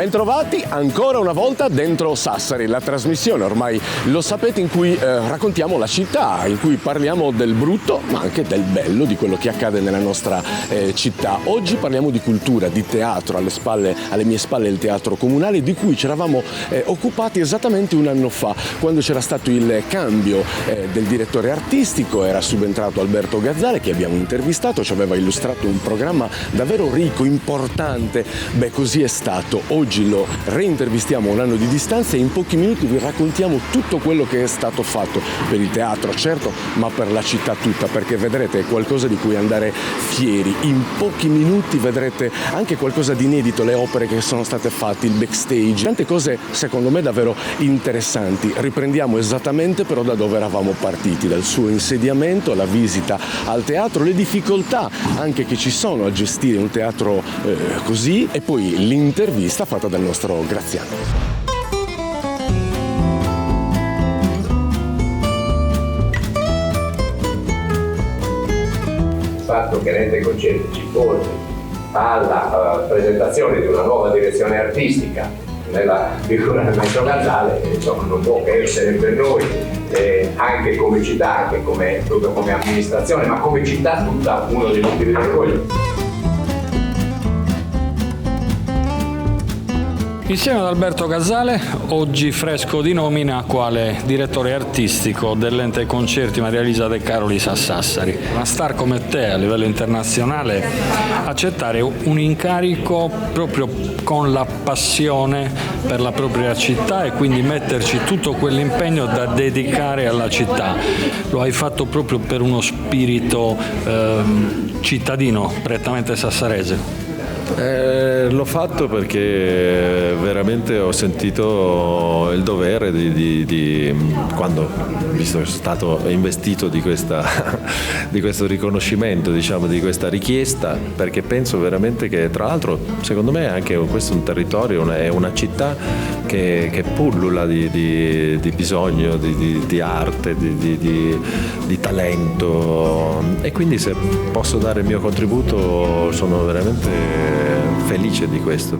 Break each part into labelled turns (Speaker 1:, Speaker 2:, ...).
Speaker 1: Bentrovati ancora una volta dentro Sassari, la trasmissione, ormai lo sapete, in cui raccontiamo la città, in cui parliamo del brutto ma anche del bello, di quello che accade nella nostra città. Oggi parliamo di cultura, di teatro, alle mie spalle il teatro comunale, di cui ci eravamo occupati esattamente un anno fa, quando c'era stato il cambio del direttore artistico. Era subentrato Alberto Gazzale, che abbiamo intervistato, ci aveva illustrato un programma davvero ricco, importante. Beh, così è stato. Oggi lo reintervistiamo un anno di distanza e in pochi minuti vi raccontiamo tutto quello che è stato fatto per il teatro, certo, ma per la città tutta, perché vedrete è qualcosa di cui andare fieri. In pochi minuti vedrete anche qualcosa di inedito, le opere che sono state fatte, il backstage, tante cose secondo me davvero interessanti. Riprendiamo esattamente però da dove eravamo partiti, dal suo insediamento, la visita al teatro, le difficoltà anche che ci sono a gestire un teatro così, e poi l'intervista fatta dal nostro Graziano.
Speaker 2: Il fatto che Rete Concerti ci porti alla presentazione di una nuova direzione artistica nella figura del maestro Gazzale, insomma, non può che essere per noi, anche come città, anche proprio come amministrazione, ma come città tutta, uno dei motivi d'orgoglio.
Speaker 3: Insieme ad Alberto Gazzale, oggi fresco di nomina quale direttore artistico dell'ente concerti Maria Elisa De Carolis a Sassari. Una star come te a livello internazionale accettare un incarico proprio con la passione per la propria città e quindi metterci tutto quell'impegno da dedicare alla città. Lo hai fatto proprio per uno spirito cittadino, prettamente sassarese.
Speaker 4: L'ho fatto perché veramente ho sentito il dovere di quando, visto che sono stato investito di questo riconoscimento, diciamo, di questa richiesta, perché penso veramente che, tra l'altro, secondo me anche questo è un territorio, è una città che pullula di bisogno, di arte, di talento, e quindi se posso dare il mio contributo sono veramente felice di questo.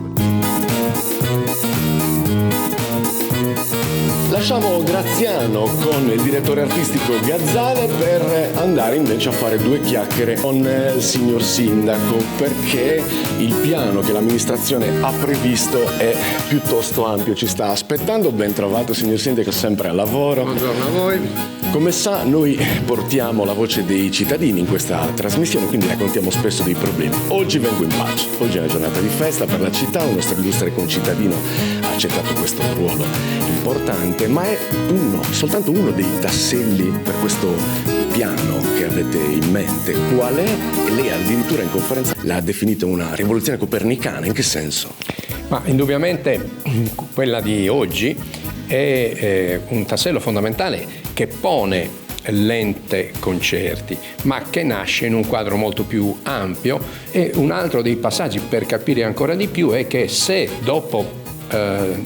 Speaker 1: Lasciamo Graziano con il direttore artistico Gazzale per andare invece a fare due chiacchiere con il signor sindaco, perché il piano che l'amministrazione ha previsto è piuttosto ampio, ci sta aspettando. Ben trovato signor sindaco, sempre al lavoro.
Speaker 5: Buongiorno a voi.
Speaker 1: Come sa, noi portiamo la voce dei cittadini in questa trasmissione, quindi raccontiamo spesso dei problemi. Oggi vengo in pace, oggi è una giornata di festa per la città, un nostro illustre concittadino ha accettato questo ruolo importante, ma è soltanto uno dei tasselli per questo piano che avete in mente. Qual è? E lei addirittura in conferenza l'ha definito una rivoluzione copernicana. In che senso?
Speaker 5: Ma indubbiamente quella di oggi è un tassello fondamentale che pone l'ente concerti, ma che nasce in un quadro molto più ampio. E un altro dei passaggi per capire ancora di più è che se dopo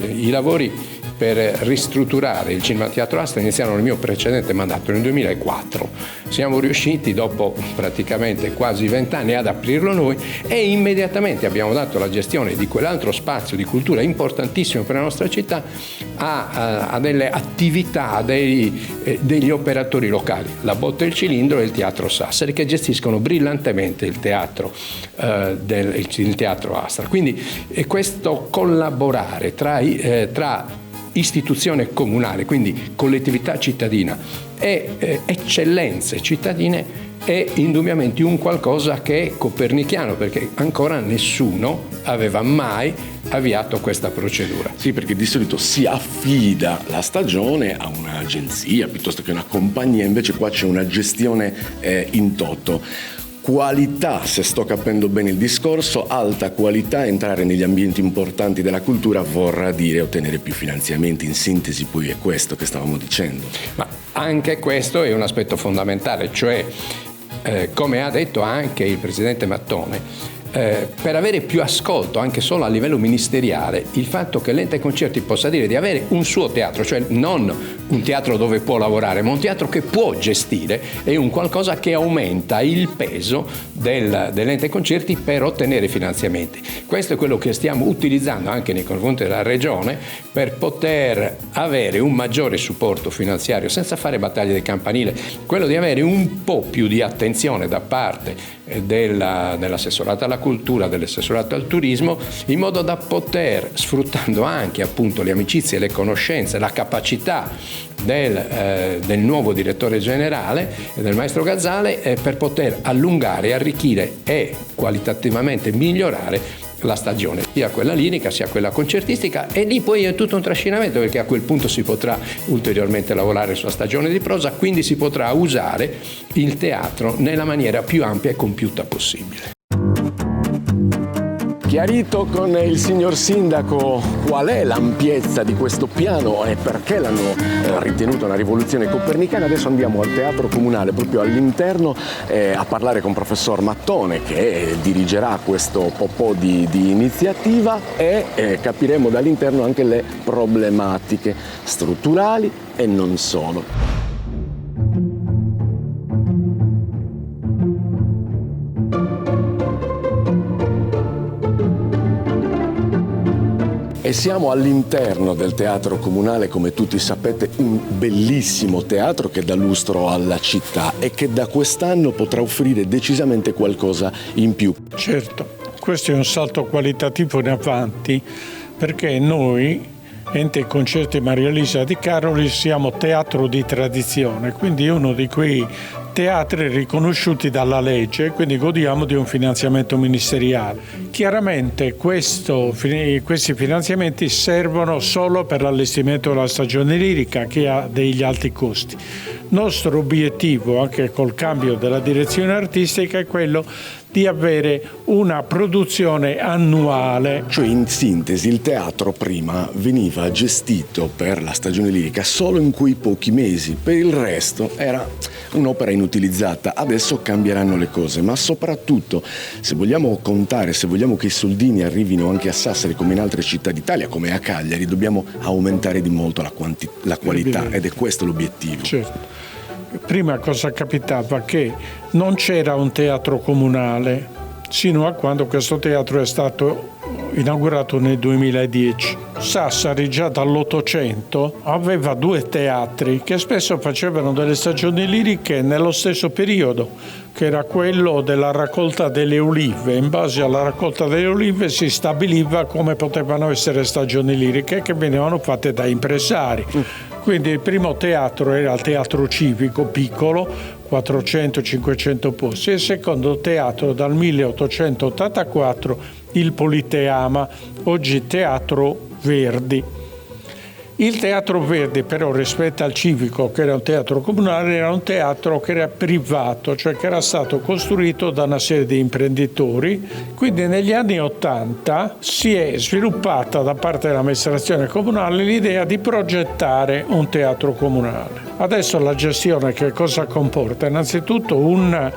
Speaker 5: i lavori per ristrutturare il Cinema Teatro Astra iniziarono il mio precedente mandato nel 2004. Siamo riusciti dopo praticamente quasi 20 anni ad aprirlo noi e immediatamente abbiamo dato la gestione di quell'altro spazio di cultura importantissimo per la nostra città a delle attività, degli operatori locali, la Botte e il Cilindro e il Teatro Sassari, che gestiscono brillantemente il teatro Astra. Quindi questo collaborare tra istituzione comunale, quindi collettività cittadina e eccellenze cittadine, è indubbiamente un qualcosa che è copernicano, perché ancora nessuno aveva mai avviato questa procedura.
Speaker 1: Sì, perché di solito si affida la stagione a un'agenzia piuttosto che una compagnia, invece qua c'è una gestione in toto. Qualità, se sto capendo bene il discorso, alta qualità, entrare negli ambienti importanti della cultura vorrà dire ottenere più finanziamenti. In sintesi poi è questo che stavamo dicendo.
Speaker 5: Ma anche questo è un aspetto fondamentale, cioè come ha detto anche il presidente Mattone, per avere più ascolto anche solo a livello ministeriale, il fatto che l'ente concerti possa dire di avere un suo teatro, cioè non un teatro dove può lavorare, ma un teatro che può gestire, è un qualcosa che aumenta il peso dell'ente concerti per ottenere finanziamenti. Questo è quello che stiamo utilizzando anche nei confronti della Regione per poter avere un maggiore supporto finanziario senza fare battaglie del campanile, quello di avere un po' più di attenzione da parte dell'assessorato alla cultura, dell'assessorato al turismo, in modo da poter, sfruttando anche appunto le amicizie, le conoscenze, la capacità del nuovo direttore generale, del maestro Gazzale, per poter allungare, arricchire e qualitativamente migliorare la stagione, sia quella lirica sia quella concertistica, e lì poi è tutto un trascinamento, perché a quel punto si potrà ulteriormente lavorare sulla stagione di prosa, quindi si potrà usare il teatro nella maniera più ampia e compiuta possibile.
Speaker 1: Chiarito con il signor Sindaco qual è l'ampiezza di questo piano e perché l'hanno ritenuto una rivoluzione copernicana, adesso andiamo al Teatro Comunale, proprio all'interno, a parlare con professor Mattone, che dirigerà questo po' di iniziativa, e capiremo dall'interno anche le problematiche strutturali e non solo. E siamo all'interno del Teatro Comunale, come tutti sapete, un bellissimo teatro che dà lustro alla città e che da quest'anno potrà offrire decisamente qualcosa in più.
Speaker 6: Certo, questo è un salto qualitativo in avanti, perché noi, Ente Concerti Maria Elisa di Caroli, siamo teatro di tradizione, quindi uno di quei teatri riconosciuti dalla legge, quindi godiamo di un finanziamento ministeriale. Chiaramente questi finanziamenti servono solo per l'allestimento della stagione lirica, che ha degli alti costi. Nostro obiettivo, anche col cambio della direzione artistica, è quello di avere una produzione annuale.
Speaker 1: Cioè, in sintesi, il teatro prima veniva gestito per la stagione lirica solo in quei pochi mesi, per il resto era un'opera inutilizzata. Adesso cambieranno le cose, ma soprattutto, se vogliamo contare, se vogliamo che i soldini arrivino anche a Sassari come in altre città d'Italia, come a Cagliari, dobbiamo aumentare di molto la qualità, ed è questo l'obiettivo.
Speaker 6: Certo. Prima cosa capitava? Che non c'era un teatro comunale, sino a quando questo teatro è stato inaugurato nel 2010. Sassari già dall'800 aveva 2 teatri che spesso facevano delle stagioni liriche nello stesso periodo, che era quello della raccolta delle olive. In base alla raccolta delle olive si stabiliva come potevano essere stagioni liriche, che venivano fatte da impresari. Quindi il primo teatro era il teatro civico piccolo, 400-500 posti, e il secondo teatro dal 1884 il Politeama, oggi Teatro Verdi. Il Teatro Verdi però, rispetto al civico, che era un teatro comunale, era un teatro che era privato, cioè che era stato costruito da una serie di imprenditori. Quindi negli anni 80 si è sviluppata da parte dell'amministrazione comunale l'idea di progettare un teatro comunale. Adesso la gestione che cosa comporta? Innanzitutto una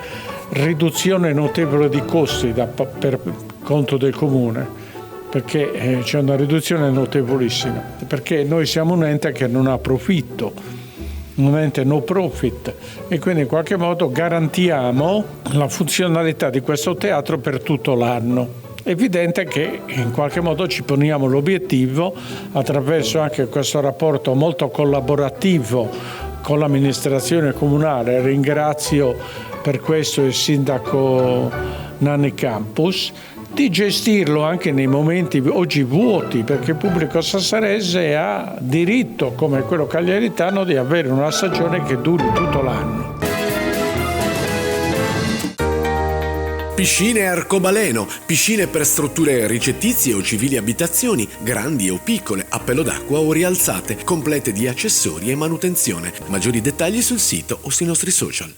Speaker 6: riduzione notevole di costi per conto del comune, perché c'è una riduzione notevolissima, perché noi siamo un ente che non ha profitto, un ente no profit, e quindi in qualche modo garantiamo la funzionalità di questo teatro per tutto l'anno. È evidente che in qualche modo ci poniamo l'obiettivo, attraverso anche questo rapporto molto collaborativo con l'amministrazione comunale. Ringrazio per questo il sindaco Nanni Campus, di gestirlo anche nei momenti oggi vuoti, perché il pubblico sassarese ha diritto, come quello cagliaritano, di avere una stagione che duri tutto l'anno.
Speaker 7: Piscine Arcobaleno, piscine per strutture ricettizie o civili abitazioni, grandi o piccole, a pelo d'acqua o rialzate, complete di accessori e manutenzione. Maggiori dettagli sul sito o sui nostri social.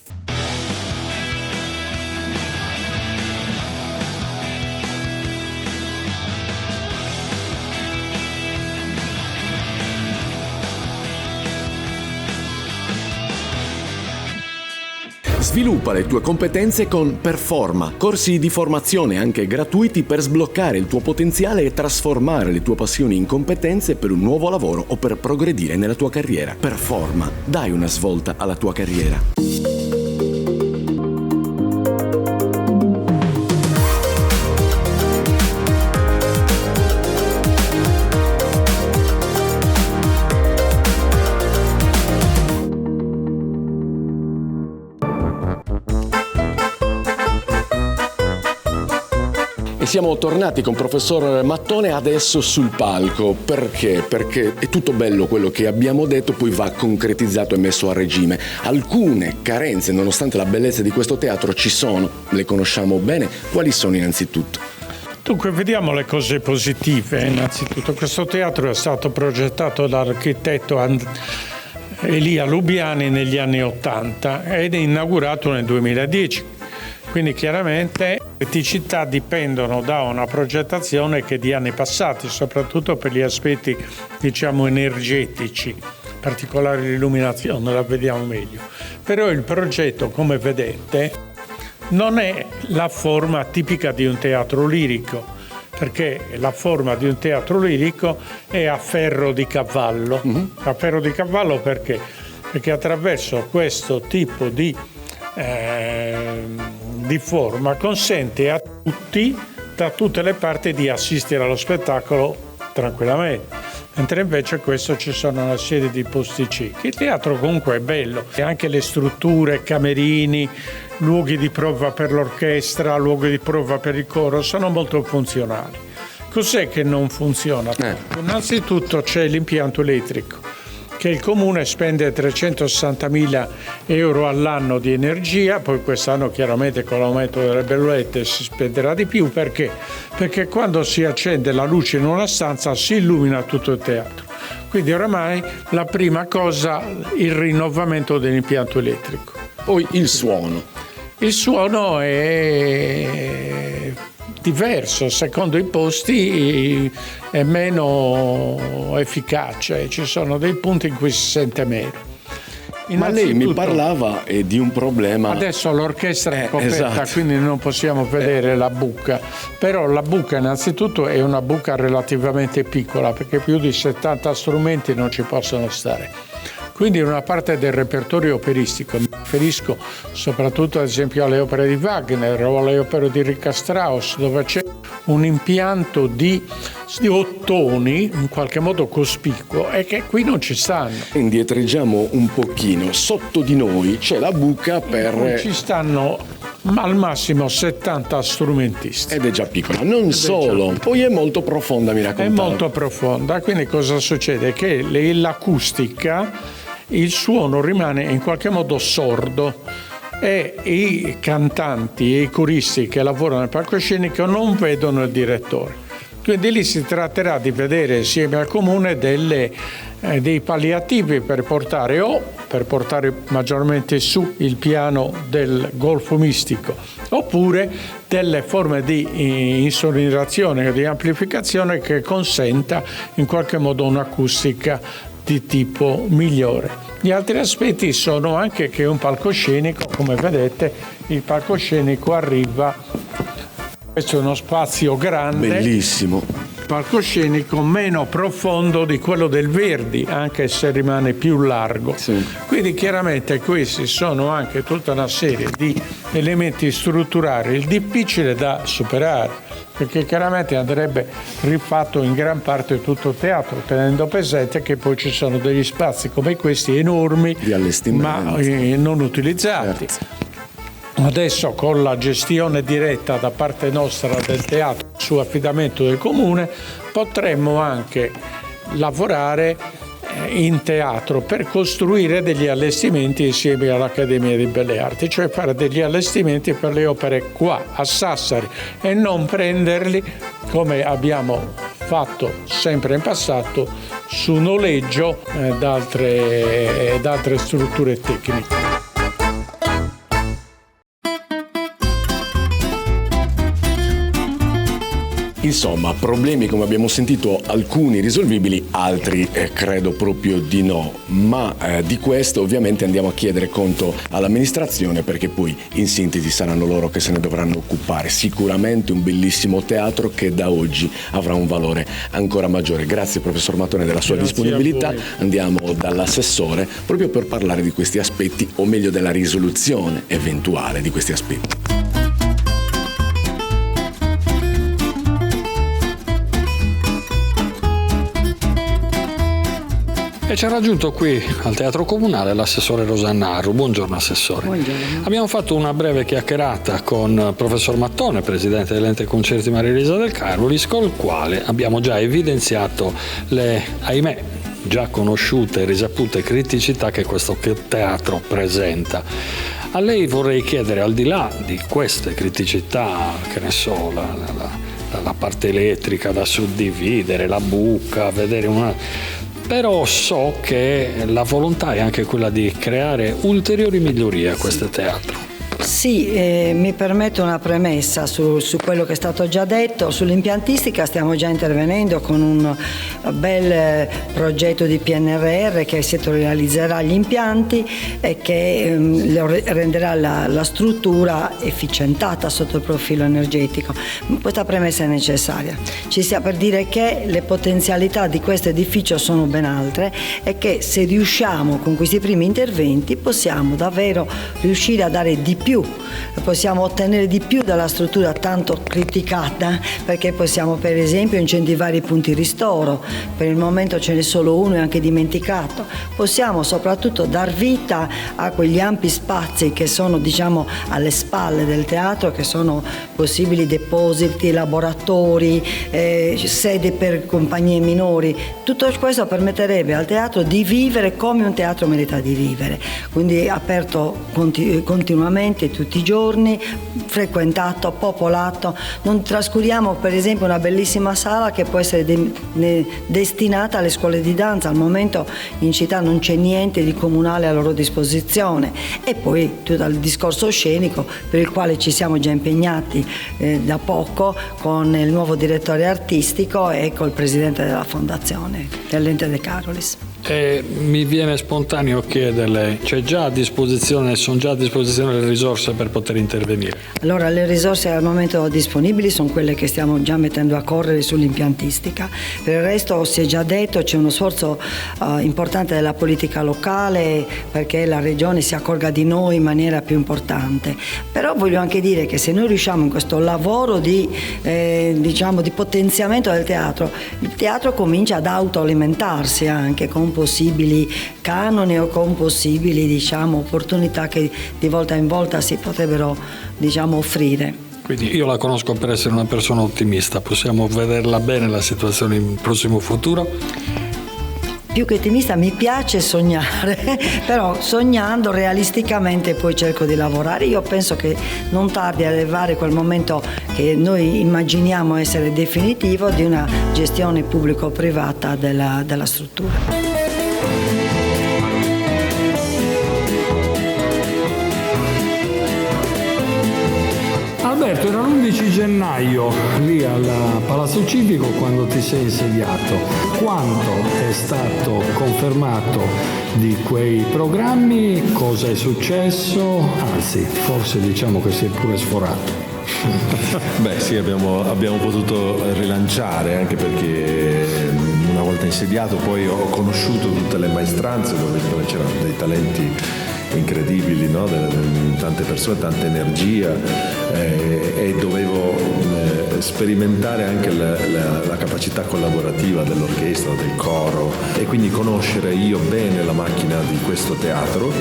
Speaker 1: Sviluppa le tue competenze con Performa, corsi di formazione anche gratuiti per sbloccare il tuo potenziale e trasformare le tue passioni in competenze per un nuovo lavoro o per progredire nella tua carriera. Performa, dai una svolta alla tua carriera. Siamo tornati con professor Mattone adesso sul palco. Perché? Perché è tutto bello quello che abbiamo detto, poi va concretizzato e messo a regime. Alcune carenze, nonostante la bellezza di questo teatro, ci sono, le conosciamo bene. Quali sono innanzitutto?
Speaker 6: Dunque, vediamo le cose positive. Innanzitutto, questo teatro è stato progettato dall'architetto Elia Lubiani negli anni '80 ed è inaugurato nel 2010. Quindi chiaramente le criticità dipendono da una progettazione che è di anni passati, soprattutto per gli aspetti, diciamo, energetici, in particolare l'illuminazione, la vediamo meglio. Però il progetto, come vedete, non è la forma tipica di un teatro lirico, perché la forma di un teatro lirico è a ferro di cavallo. A ferro di cavallo perché? Perché attraverso questo tipo di forma consente a tutti, da tutte le parti, di assistere allo spettacolo tranquillamente, mentre invece questo ci sono una serie di posticini. Il teatro comunque è bello, e anche le strutture, camerini, luoghi di prova per l'orchestra, luoghi di prova per il coro sono molto funzionali. Cos'è che non funziona? Innanzitutto c'è l'impianto elettrico, che il comune spende 360.000 euro all'anno di energia, poi quest'anno chiaramente con l'aumento delle bollette si spenderà di più. Perché? Perché quando si accende la luce in una stanza si illumina tutto il teatro. Quindi oramai la prima cosa, il rinnovamento dell'impianto elettrico.
Speaker 1: Poi il suono.
Speaker 6: Il suono è diverso, secondo i posti è meno efficace, ci sono dei punti in cui si sente meno.
Speaker 1: Ma lei mi parlava di un problema.
Speaker 6: Adesso l'orchestra è coperta,
Speaker 1: esatto.
Speaker 6: Quindi non possiamo vedere la buca, però la buca innanzitutto è una buca relativamente piccola, perché più di 70 strumenti non ci possono stare. Quindi una parte del repertorio operistico, mi riferisco soprattutto ad esempio alle opere di Wagner o alle opere di Richard Strauss, dove c'è un impianto di ottoni in qualche modo cospicuo e che qui non ci stanno.
Speaker 1: Indietreggiamo un pochino, sotto di noi c'è la buca per...
Speaker 6: Ci stanno al massimo 70 strumentisti.
Speaker 1: Ed è già piccola, non solo, poi è molto profonda, mi raccontava.
Speaker 6: È molto profonda, quindi cosa succede? Che l'acustica, il suono rimane in qualche modo sordo e i cantanti e i coristi che lavorano nel palcoscenico non vedono il direttore. Quindi lì si tratterà di vedere insieme al comune dei palliativi per portare maggiormente su il piano del golfo mistico, oppure delle forme di insonorizzazione o di amplificazione che consenta in qualche modo un'acustica di tipo migliore. Gli altri aspetti sono anche che un palcoscenico, come vedete, il palcoscenico arriva, questo è uno spazio grande,
Speaker 1: bellissimo,
Speaker 6: palcoscenico meno profondo di quello del Verdi, anche se rimane più largo.
Speaker 1: Sì.
Speaker 6: Quindi chiaramente questi sono anche tutta una serie di elementi strutturali difficili da superare, perché chiaramente andrebbe rifatto in gran parte tutto il teatro, tenendo presente che poi ci sono degli spazi come questi enormi, ma non utilizzati.
Speaker 1: Certo.
Speaker 6: Adesso con la gestione diretta da parte nostra del teatro su affidamento del comune potremmo anche lavorare in teatro per costruire degli allestimenti insieme all'Accademia di Belle Arti, cioè fare degli allestimenti per le opere qua a Sassari e non prenderli come abbiamo fatto sempre in passato su noleggio da altre strutture tecniche.
Speaker 1: Insomma, problemi come abbiamo sentito, alcuni risolvibili, altri credo proprio di no, ma di questo ovviamente andiamo a chiedere conto all'amministrazione, perché poi in sintesi saranno loro che se ne dovranno occupare. Sicuramente un bellissimo teatro che da oggi avrà un valore ancora maggiore. Grazie professor Mattone della sua disponibilità. Andiamo dall'assessore proprio per parlare di questi aspetti, o meglio della risoluzione eventuale di questi aspetti.
Speaker 3: E ci ha raggiunto qui al Teatro Comunale l'assessore Rosanna Arru. Buongiorno assessore.
Speaker 8: Buongiorno.
Speaker 3: Abbiamo fatto una breve chiacchierata con professor Mattone, presidente dell'Ente Concerti Maria Elisa del Carolis, col quale abbiamo già evidenziato le, ahimè, già conosciute e risapute criticità che questo teatro presenta. A lei vorrei chiedere, al di là di queste criticità, che ne so, la parte elettrica da suddividere, la buca, vedere una... Però so che la volontà è anche quella di creare ulteriori migliorie a questo teatro.
Speaker 8: Sì, mi permetto una premessa su quello che è stato già detto. Sull'impiantistica stiamo già intervenendo con un bel progetto di PNRR che settorializzerà gli impianti e che renderà la struttura efficientata sotto il profilo energetico. Questa premessa è necessaria. Ci sia per dire che le potenzialità di questo edificio sono ben altre e che se riusciamo con questi primi interventi possiamo davvero riuscire a dare di più, possiamo ottenere di più dalla struttura tanto criticata, perché possiamo per esempio incentivare i punti ristoro. Per il momento ce n'è solo uno e anche dimenticato. Possiamo soprattutto dar vita a quegli ampi spazi che sono, diciamo, alle spalle del teatro, che sono possibili depositi, laboratori, sede per compagnie minori. Tutto questo permetterebbe al teatro di vivere come un teatro merita di vivere, quindi aperto continuamente tutti i giorni, frequentato, popolato. Non trascuriamo per esempio una bellissima sala che può essere destinata alle scuole di danza. Al momento in città non c'è niente di comunale a loro disposizione. E poi tutto il discorso scenico, per il quale ci siamo già impegnati da poco con il nuovo direttore artistico e col presidente della fondazione dell'Ente De Carolis.
Speaker 3: E mi viene spontaneo chiederle, sono già a disposizione le risorse per poter intervenire?
Speaker 8: Allora, le risorse al momento disponibili sono quelle che stiamo già mettendo a correre sull'impiantistica. Per il resto, si è già detto, c'è uno sforzo importante della politica locale perché la regione si accorga di noi in maniera più importante. Però voglio anche dire che se noi riusciamo in questo lavoro di potenziamento del teatro, il teatro comincia ad autoalimentarsi anche con possibili canoni o con possibili opportunità che di volta in volta si potrebbero offrire.
Speaker 3: Quindi io la conosco per essere una persona ottimista, possiamo vederla bene la situazione in prossimo futuro?
Speaker 8: Più che ottimista mi piace sognare, però sognando realisticamente poi cerco di lavorare. Io penso che non tardi ad arrivare quel momento che noi immaginiamo essere definitivo di una gestione pubblico-privata della struttura.
Speaker 3: Alberto, era l'11 gennaio lì al Palazzo Civico quando ti sei insediato. Quanto è stato confermato di quei programmi? Cosa è successo? Anzi, forse diciamo che si è pure sforato.
Speaker 4: Beh sì, abbiamo potuto rilanciare, anche perché una volta insediato poi ho conosciuto tutte le maestranze dove c'erano dei talenti incredibili, no? Tante persone, tanta energia, e dovevo sperimentare anche la capacità collaborativa dell'orchestra, del coro, e quindi conoscere io bene la macchina di questo teatro.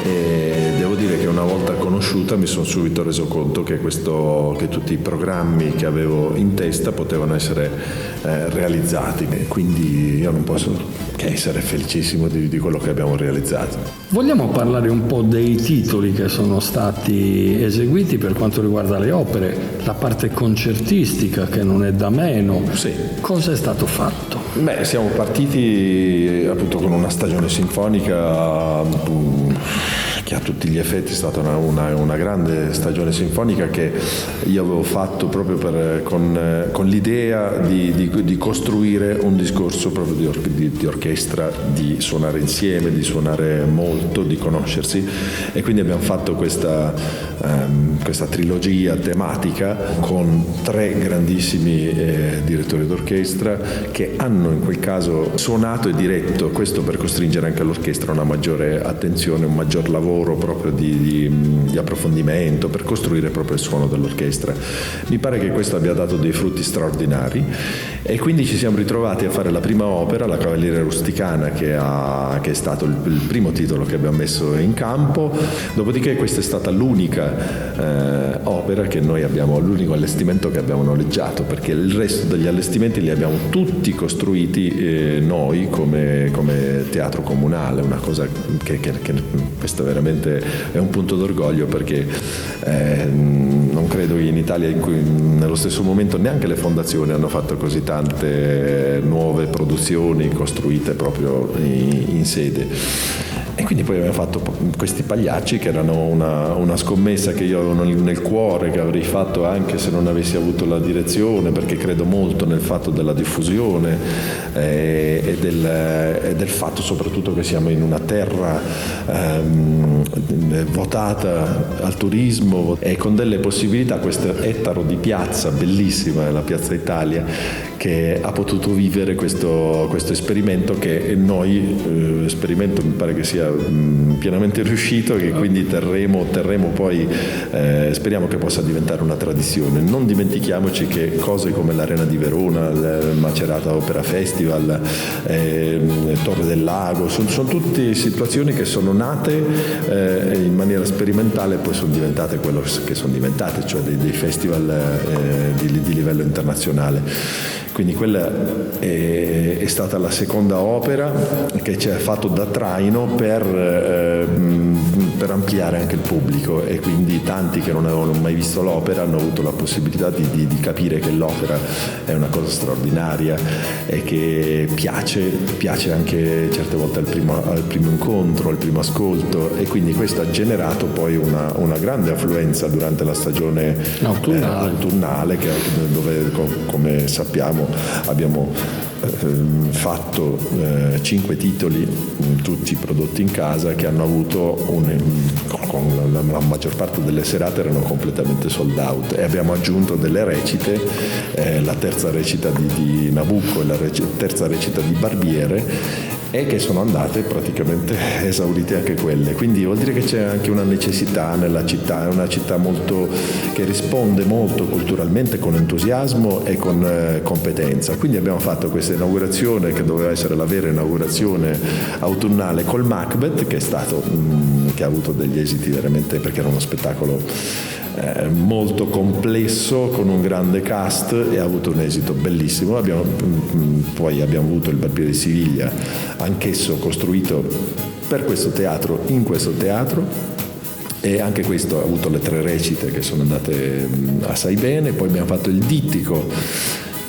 Speaker 4: E devo dire che una volta conosciuta mi sono subito reso conto che tutti i programmi che avevo in testa potevano essere realizzati, e quindi io non posso che essere felicissimo di quello che abbiamo realizzato.
Speaker 3: Vogliamo parlare un po' dei titoli che sono stati eseguiti per quanto riguarda le opere, la parte concertistica che non è da meno.
Speaker 4: Sì.
Speaker 3: Cosa è stato fatto?
Speaker 4: Beh, siamo partiti appunto con una stagione sinfonica che a tutti gli effetti è stata una grande stagione sinfonica che io avevo fatto proprio con l'idea di costruire un discorso proprio di orchestra, di suonare insieme, di suonare molto, di conoscersi, e quindi abbiamo fatto questa trilogia tematica con 3 grandissimi direttori d'orchestra che hanno in quel caso suonato e diretto, questo per costringere anche all'orchestra una maggiore attenzione, un maggior lavoro proprio di approfondimento per costruire proprio il suono dell'orchestra. Mi pare che questo abbia dato dei frutti straordinari, e quindi ci siamo ritrovati a fare la prima opera, La Cavaliera Rusticana, che è stato il primo titolo che abbiamo messo in campo. Dopodiché questa è stata l'unica opera che noi abbiamo, l'unico allestimento che abbiamo noleggiato, perché il resto degli allestimenti li abbiamo tutti costruiti noi come teatro comunale, una cosa che questo veramente è un punto d'orgoglio, perché non credo che in Italia nello stesso momento neanche le fondazioni hanno fatto così tante nuove produzioni costruite proprio in sede. E quindi poi abbiamo fatto questi pagliacci che erano una scommessa che io avevo nel cuore, che avrei fatto anche se non avessi avuto la direzione, perché credo molto nel fatto della diffusione e del fatto soprattutto che siamo in una terra votata al turismo e con delle possibilità, questo ettaro di piazza bellissima, la Piazza Italia, che ha potuto vivere questo esperimento, che noi esperimento mi pare che sia pienamente riuscito, che quindi terremo poi, speriamo che possa diventare una tradizione. Non dimentichiamoci che cose come l'Arena di Verona, il Macerata Opera Festival, Torre del Lago, sono tutte situazioni che sono nate in maniera sperimentale e poi sono diventate quello che sono diventate, cioè dei festival di livello internazionale. Quindi quella è stata la seconda opera che ci ha fatto da traino per ampliare anche il pubblico, e quindi tanti che non avevano mai visto l'opera hanno avuto la possibilità di capire che l'opera è una cosa straordinaria e che piace anche certe volte al primo incontro, al primo ascolto, e quindi questo ha generato poi una grande affluenza durante la stagione autunnale dove, come sappiamo, abbiamo fatto 5 titoli, tutti prodotti in casa, che hanno avuto con la maggior parte delle serate erano completamente sold out, e abbiamo aggiunto delle recite, la terza recita di Nabucco e la terza recita di Barbiere, e che sono andate praticamente esaurite anche quelle. Quindi vuol dire che c'è anche una necessità nella città, è una città che risponde molto culturalmente, con entusiasmo e con competenza. Quindi abbiamo fatto questa inaugurazione, che doveva essere la vera inaugurazione autunnale, col Macbeth, che ha avuto degli esiti veramente, perché era uno spettacolo molto complesso, con un grande cast, e ha avuto un esito bellissimo. Poi abbiamo avuto il Barbiere di Siviglia, anch'esso costruito per questo teatro, in questo teatro, e anche questo ha avuto le 3 recite che sono andate assai bene. Poi abbiamo fatto il Dittico,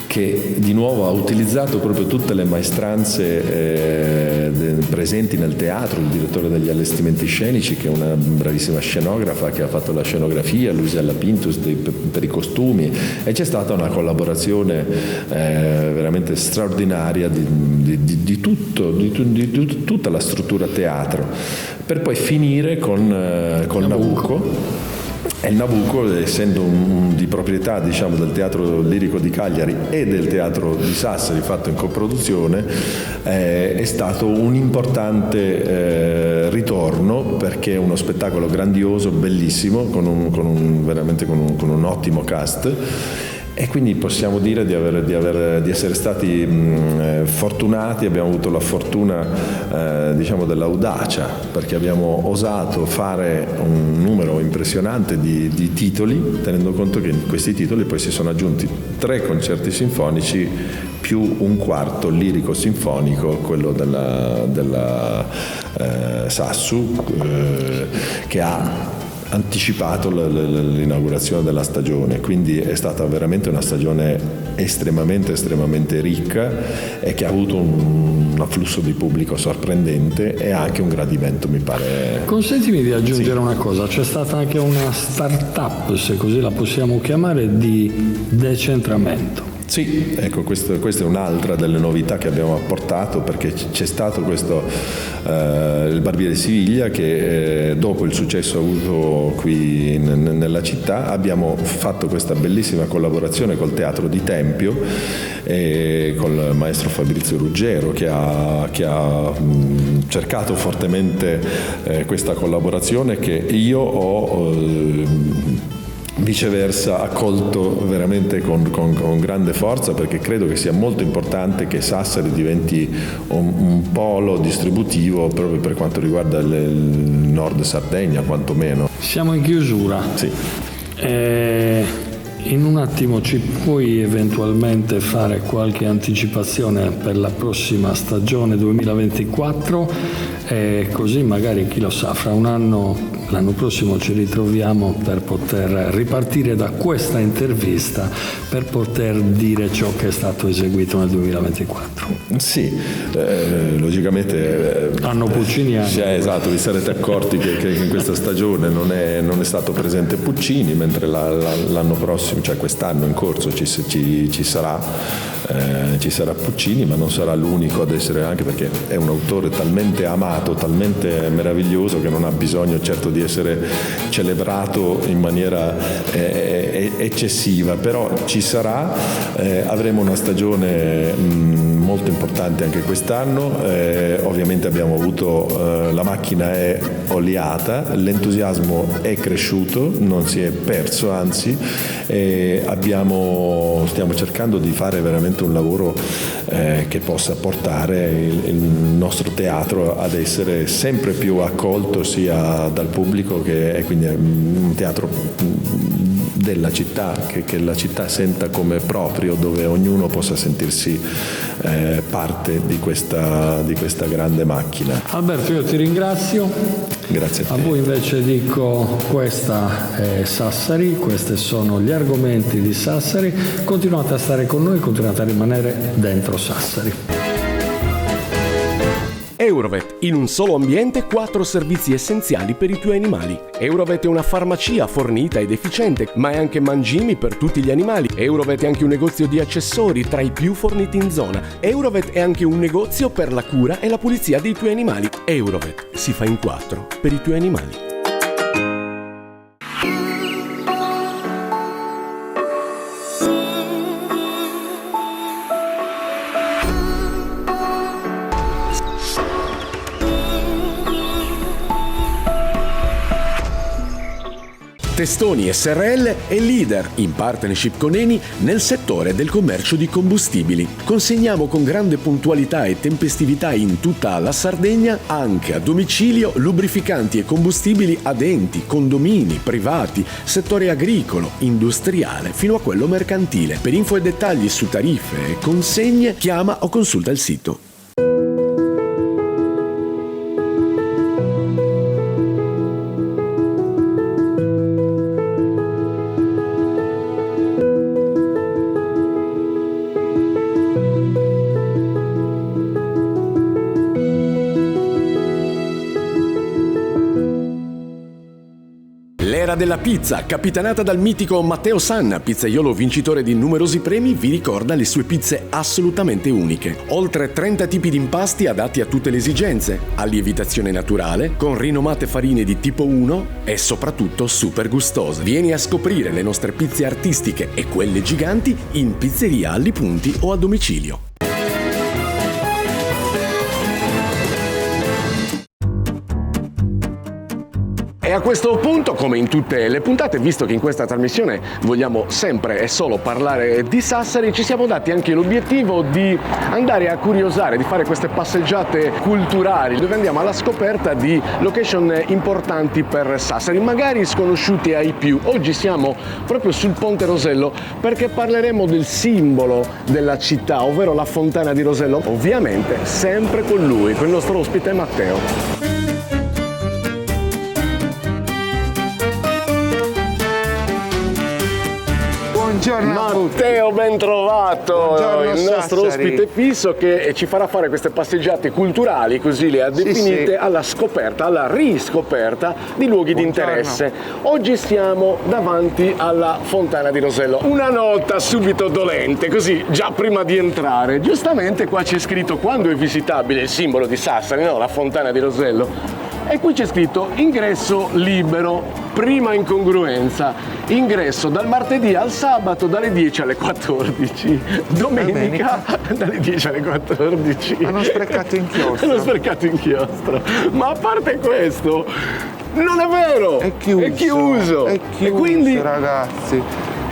Speaker 4: che di nuovo ha utilizzato proprio tutte le maestranze presenti nel teatro, il direttore degli allestimenti scenici, che è una bravissima scenografa, che ha fatto la scenografia, Luisella Pintus per i costumi, e c'è stata una collaborazione veramente straordinaria di tutta la struttura teatro, per poi finire con Nabucco. E il Nabucco, essendo di proprietà, diciamo, del Teatro Lirico di Cagliari e del Teatro di Sassari, fatto in coproduzione, è stato un importante ritorno, perché è uno spettacolo grandioso, bellissimo, veramente con un ottimo cast. E quindi possiamo dire di essere stati fortunati, abbiamo avuto la fortuna diciamo dell'audacia, perché abbiamo osato fare un numero impressionante di titoli, tenendo conto che in questi titoli poi si sono aggiunti 3 concerti sinfonici più un quarto lirico sinfonico, quello della Sassu, che ha anticipato l'inaugurazione della stagione. Quindi è stata veramente una stagione estremamente ricca e che ha avuto un afflusso di pubblico sorprendente e anche un gradimento, mi pare.
Speaker 3: Consentimi di aggiungere una cosa, c'è stata anche una start-up, se così la possiamo chiamare, di decentramento.
Speaker 4: Sì, ecco, questa è un'altra delle novità che abbiamo apportato, perché c'è stato questo il Barbiere Siviglia che dopo il successo avuto qui nella città abbiamo fatto questa bellissima collaborazione col Teatro di Tempio e col maestro Fabrizio Ruggero che ha cercato fortemente questa collaborazione che io ho viceversa accolto veramente con grande forza, perché credo che sia molto importante che Sassari diventi un polo distributivo proprio per quanto riguarda il nord Sardegna, quantomeno.
Speaker 3: Siamo in chiusura.
Speaker 4: Sì.
Speaker 3: In un attimo ci puoi eventualmente fare qualche anticipazione per la prossima stagione 2024 e così magari, chi lo sa, fra un anno, l'anno prossimo ci ritroviamo per poter ripartire da questa intervista per poter dire ciò che è stato eseguito nel 2024.
Speaker 4: Sì, logicamente
Speaker 3: Anno Puccini anche.
Speaker 4: Esatto, vi sarete accorti che in questa stagione non è stato presente Puccini, mentre l'anno prossimo, cioè quest'anno in corso ci sarà Puccini, ma non sarà l'unico ad essere, anche perché è un autore talmente amato, talmente meraviglioso che non ha bisogno certo di essere celebrato in maniera eccessiva, però ci sarà, avremo una stagione molto importante anche quest'anno, ovviamente abbiamo avuto, la macchina è oliata, l'entusiasmo è cresciuto, non si è perso, anzi stiamo cercando di fare veramente un lavoro che possa portare il nostro teatro ad essere sempre più accolto sia dal pubblico e quindi è un teatro della città, che la città senta come proprio, dove ognuno possa sentirsi parte di questa grande macchina.
Speaker 3: Alberto, io ti ringrazio.
Speaker 4: Grazie a te.
Speaker 3: A voi invece dico, questa è Sassari, questi sono gli argomenti di Sassari. Continuate a stare con noi, continuate a rimanere dentro Sassari.
Speaker 1: Eurovet, in un solo ambiente 4 servizi essenziali per i tuoi animali. Eurovet è una farmacia fornita ed efficiente, ma è anche mangimi per tutti gli animali. Eurovet è anche un negozio di accessori tra i più forniti in zona. Eurovet è anche un negozio per la cura e la pulizia dei tuoi animali. Eurovet si fa in 4 per i tuoi animali. Testoni SRL è leader, in partnership con Eni, nel settore del commercio di combustibili. Consegniamo con grande puntualità e tempestività in tutta la Sardegna, anche a domicilio, lubrificanti e combustibili ad enti, condomini, privati, settore agricolo, industriale, fino a quello mercantile. Per info e dettagli su tariffe e consegne, chiama o consulta il sito. L'era della pizza, capitanata dal mitico Matteo Sanna, pizzaiolo vincitore di numerosi premi, vi ricorda le sue pizze assolutamente uniche. Oltre 30 tipi di impasti adatti a tutte le esigenze, a lievitazione naturale, con rinomate farine di tipo 1 e soprattutto super gustose. Vieni a scoprire le nostre pizze artistiche e quelle giganti in pizzeria Alli Punti o a domicilio. E a questo punto, come in tutte le puntate, visto che in questa trasmissione vogliamo sempre e solo parlare di Sassari, ci siamo dati anche l'obiettivo di andare a curiosare, di fare queste passeggiate culturali dove andiamo alla scoperta di location importanti per Sassari, magari sconosciuti ai più. Oggi siamo proprio sul Ponte Rosello perché parleremo del simbolo della città, ovvero la Fontana di Rosello, ovviamente sempre con lui, con il nostro ospite Matteo.
Speaker 9: Buongiorno a tutti.
Speaker 1: Matteo, ben trovato.
Speaker 9: Buongiorno,
Speaker 1: il nostro
Speaker 9: Sassari.
Speaker 1: ospite fisso che ci farà fare queste passeggiate culturali, così le ha definite,
Speaker 9: sì.
Speaker 1: alla scoperta, alla riscoperta di luoghi di interesse. Oggi siamo davanti alla Fontana di Rosello. Una nota subito dolente, così già prima di entrare. Giustamente qua c'è scritto quando è visitabile il simbolo di Sassari, no? La Fontana di Rosello. E qui c'è scritto ingresso libero, prima incongruenza, ingresso dal martedì al sabato dalle 10 alle 14, domenica dalle 10 alle 14.
Speaker 9: Hanno sprecato inchiostro.
Speaker 1: Hanno sprecato inchiostro. Ma a parte questo, non è vero!
Speaker 9: È chiuso.
Speaker 1: È chiuso.
Speaker 9: È chiuso,
Speaker 1: E quindi
Speaker 9: ragazzi.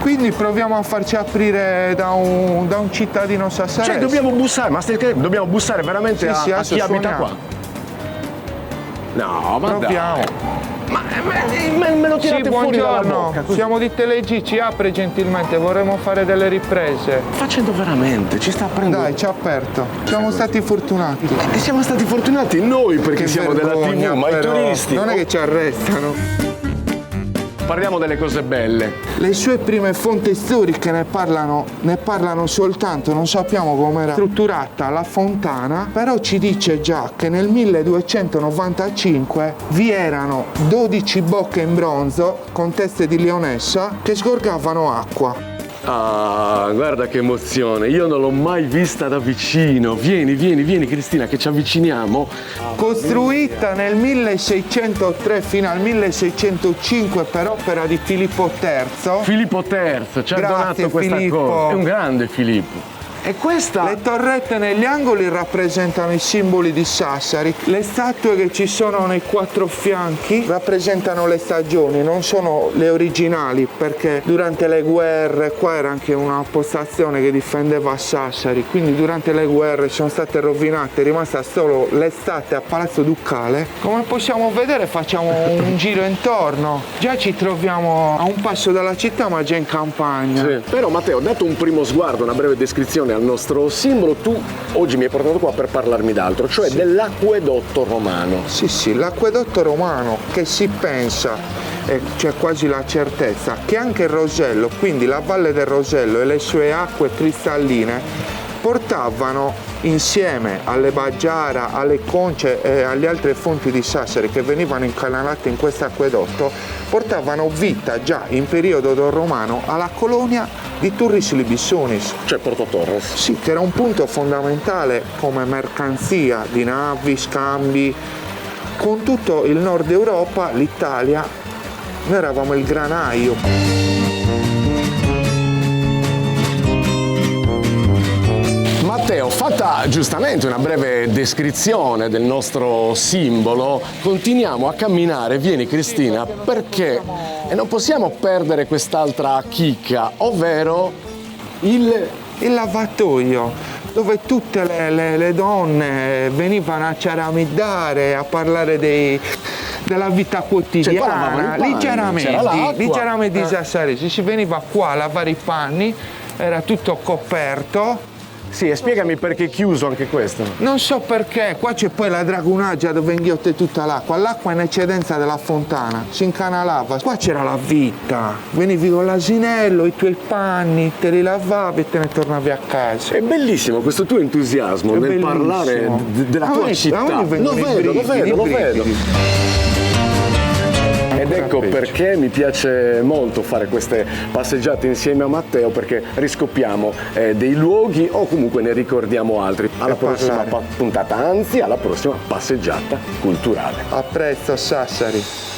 Speaker 9: Quindi proviamo a farci aprire da un cittadino sassarese.
Speaker 1: cioè, dobbiamo bussare, ma dobbiamo bussare veramente
Speaker 9: Sì,
Speaker 1: a
Speaker 9: adesso
Speaker 1: chi abita
Speaker 9: suoniamo.
Speaker 1: qua? No, ma
Speaker 9: Proviamo.
Speaker 1: dai. Me lo tirate fuori dalla
Speaker 9: buongiorno.
Speaker 1: bocca. Così.
Speaker 9: Siamo di Telegi, ci apre gentilmente, vorremmo fare delle riprese.
Speaker 1: Facendo veramente, ci sta aprendo.
Speaker 9: Dai, ci ha aperto. Siamo stati fortunati.
Speaker 1: E siamo stati fortunati noi perché
Speaker 9: Che
Speaker 1: siamo della
Speaker 9: vergogna,
Speaker 1: TV, ma i
Speaker 9: però.
Speaker 1: turisti.
Speaker 9: Non è che ci arrestano.
Speaker 1: Parliamo delle cose belle.
Speaker 9: Le sue prime fonti storiche ne parlano soltanto, non sappiamo come era strutturata la fontana, però ci dice già che nel 1295 vi erano 12 bocche in bronzo con teste di leonessa che sgorgavano acqua.
Speaker 1: Ah, guarda che emozione, io non l'ho mai vista da vicino. Vieni Cristina che ci avviciniamo.
Speaker 9: Costruita nel 1603 fino al 1605 per opera di Filippo III.
Speaker 1: Filippo III ci ha
Speaker 9: Grazie,
Speaker 1: donato questa
Speaker 9: Filippo.
Speaker 1: cosa. È un grande Filippo. E questa?
Speaker 9: Le torrette negli angoli rappresentano i simboli di Sassari. Le statue che ci sono nei quattro fianchi rappresentano le stagioni, non sono le originali perché durante le guerre qua era anche una postazione che difendeva Sassari, quindi durante le guerre sono state rovinate, è rimasta solo l'estate a Palazzo Ducale. Come possiamo vedere facciamo un giro intorno, già ci troviamo a un passo dalla città ma già in campagna.
Speaker 1: Sì. Però Matteo, dato un primo sguardo, una breve descrizione al nostro simbolo, tu oggi mi hai portato qua per parlarmi d'altro, cioè dell'acquedotto romano.
Speaker 9: Sì, l'acquedotto romano che si pensa, e c'è quasi la certezza, che anche il Rosello, quindi la Valle del Rosello e le sue acque cristalline, portavano insieme alle Baggiara, alle Conce e alle altre fonti di Sassari che venivano incanalate in questo acquedotto, portavano vita già in periodo romano alla colonia di Turris Libissonis.
Speaker 1: Cioè Porto Torres.
Speaker 9: Sì, che era un punto fondamentale come mercanzia di navi, scambi. Con tutto il nord Europa, l'Italia, noi eravamo il granaio.
Speaker 1: Matteo, fatta giustamente una breve descrizione del nostro simbolo, continuiamo a camminare, vieni Cristina, perché non possiamo perdere quest'altra chicca, ovvero il
Speaker 9: lavatoio, dove tutte le donne venivano a ceramiddare, a parlare della vita quotidiana, leggermente di sassaresi. Si veniva qua a lavare i panni, era tutto coperto.
Speaker 1: Sì, e spiegami perché è chiuso anche questo.
Speaker 9: Non so perché, qua c'è poi la dragonaggia dove inghiotte tutta l'acqua. L'acqua in eccedenza della fontana, si incanalava. Qua c'era la vita. Venivi con l'asinello, i tuoi panni, te li lavavi e te ne tornavi a casa.
Speaker 1: È bellissimo questo tuo entusiasmo nel parlare della tua città. Lo vedo. Ed ecco perché mi piace molto fare queste passeggiate insieme a Matteo, perché riscopriamo dei luoghi o comunque ne ricordiamo altri. Alla prossima puntata, anzi alla prossima passeggiata culturale.
Speaker 9: A presto, Sassari.